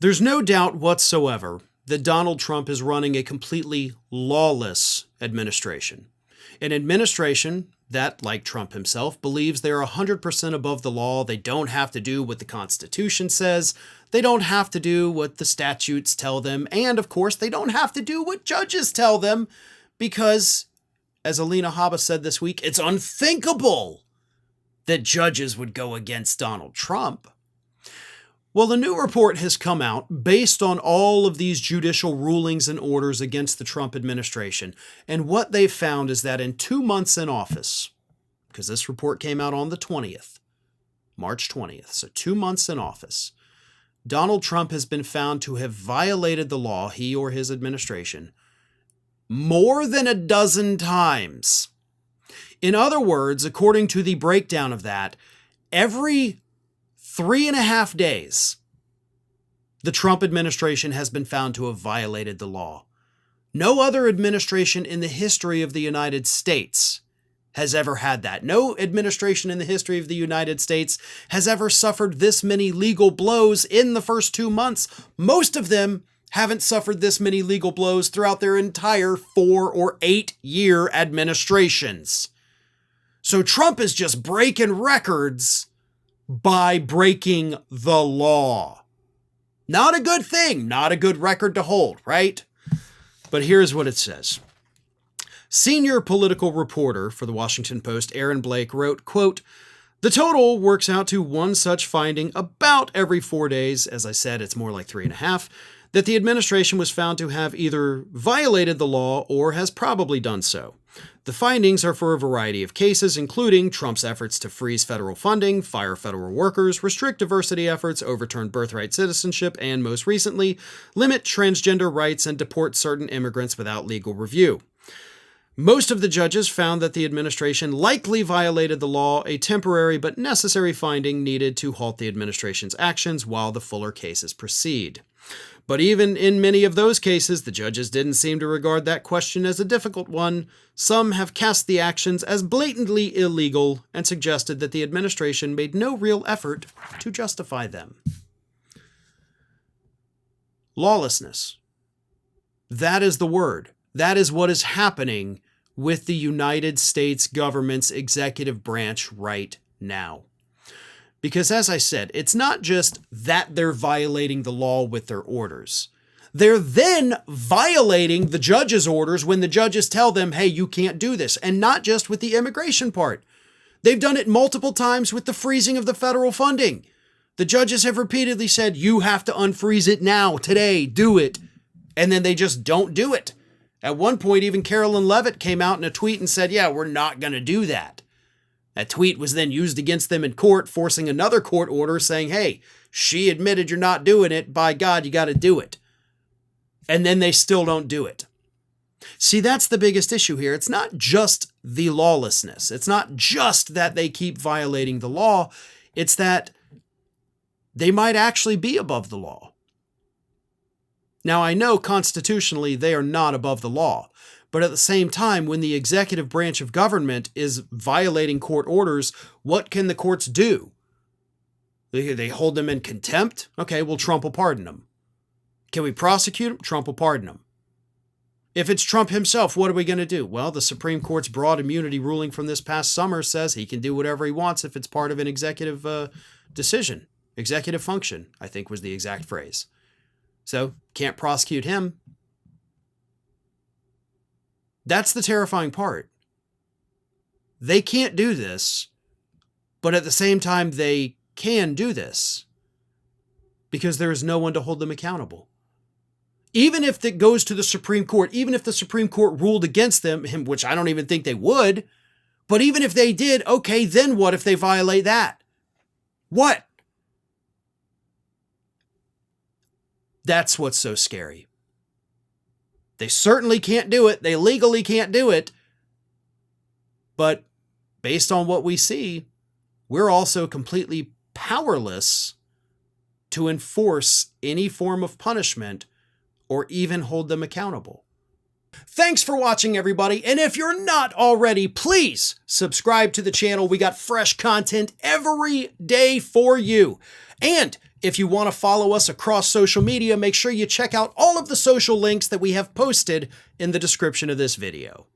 There's no doubt whatsoever that Donald Trump is running a completely lawless administration. An administration that, like Trump himself, believes they're 100% above the law. They don't have to do what the Constitution says. They don't have to do what the statutes tell them. And, of course, they don't have to do what judges tell them because, as Alina Habbas said this week, it's unthinkable that judges would go against Donald Trump. Well, the new report has come out based on all of these judicial rulings and orders against the Trump administration. And what they've found is that in 2 months in office, because this report came out on the 20th, March 20th, so 2 months in office, Donald Trump has been found to have violated the law, he or his administration, more than a dozen times. In other words, according to the breakdown of that, every 3.5 days, the Trump administration has been found to have violated the law. No other administration in the history of the United States has ever had that. No administration in the history of the United States has ever suffered this many legal blows in the first 2 months. Most of them haven't suffered this many legal blows throughout their entire 4 or 8 year administrations. So Trump is just breaking records by breaking the law. Not a good thing, not a good record to hold, right? But here's what it says. Senior political reporter for the Washington Post, Aaron Blake, wrote, quote, "The total works out to one such finding about every 4 days. As I said, it's more like 3.5, that the administration was found to have either violated the law or has probably done so. The findings are for a variety of cases, including Trump's efforts to freeze federal funding, fire federal workers, restrict diversity efforts, overturn birthright citizenship, and most recently, limit transgender rights and deport certain immigrants without legal review. Most of the judges found that the administration likely violated the law, a temporary but necessary finding needed to halt the administration's actions while the fuller cases proceed. But even in many of those cases, the judges didn't seem to regard that question as a difficult one. Some have cast the actions as blatantly illegal and suggested that the administration made no real effort to justify them." Lawlessness. That is the word. That is what is happening with the United States government's executive branch right now. Because as I said, it's not just that they're violating the law with their orders. They're then violating the judge's orders when the judges tell them, hey, you can't do this. And not just with the immigration part. They've done it multiple times with the freezing of the federal funding. The judges have repeatedly said, you have to unfreeze it now, today, do it. And then they just don't do it. At one point, even Carolyn Leavitt came out in a tweet and said, yeah, we're not going to do that. That tweet was then used against them in court, forcing another court order saying, hey, she admitted you're not doing it. By God, you got to do it. And then they still don't do it. See, that's the biggest issue here. It's not just the lawlessness. It's not just that they keep violating the law. It's that they might actually be above the law. Now, I know constitutionally they are not above the law. But at the same time, when the executive branch of government is violating court orders, what can the courts do? They hold them in contempt? Okay, well, Trump will pardon them. Can we prosecute them? Trump will pardon them. If it's Trump himself, what are we going to do? Well, the Supreme Court's broad immunity ruling from this past summer says he can do whatever he wants if it's part of an executive decision. Executive function, I think was the exact phrase. So, can't prosecute him. That's the terrifying part. They can't do this, but at the same time, they can do this because there is no one to hold them accountable. Even if it goes to the Supreme Court, even if the Supreme Court ruled against them, which I don't even think they would, but even if they did, okay, then what if they violate that? What? That's what's so scary. They certainly can't do it. They legally can't do it. But based on what we see, we're also completely powerless to enforce any form of punishment or even hold them accountable. Thanks for watching, everybody. And if you're not already, please subscribe to the channel. We got fresh content every day for you. And If you want to follow us across social media, make sure you check out all of the social links that we have posted in the description of this video.